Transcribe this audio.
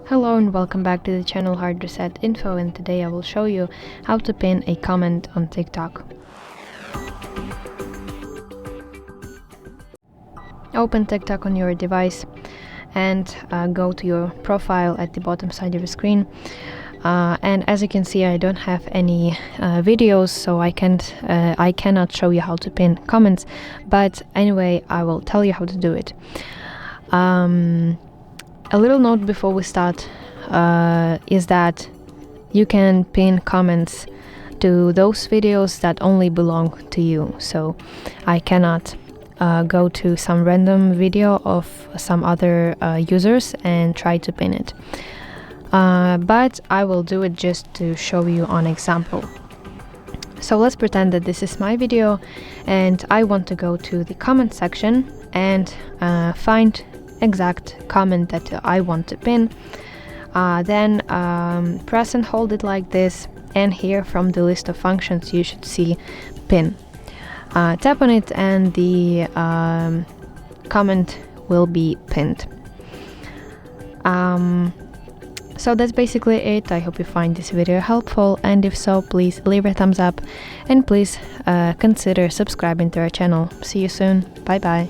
Hello and welcome back to the channel HardReset.Info, and today I will show you how to pin a comment on TikTok. Open TikTok on your device and go to your profile at the bottom side of the screen. And as you can see, I don't have any videos, so I cannot show you how to pin comments, but anyway, I will tell you how to do it. A little note before we start is that you can pin comments to those videos that only belong to you. So I cannot go to some random video of some other users and try to pin it. But I will do it just to show you an example. So let's pretend that this is my video and I want to go to the comment section and find exact comment that I want to pin. Then press and hold it like this, and here from the list of functions you should see pin. Tap on it and the comment will be pinned. So that's basically it. I hope you find this video helpful, and if so, please leave a thumbs up and please consider subscribing to our channel. See you soon. Bye bye.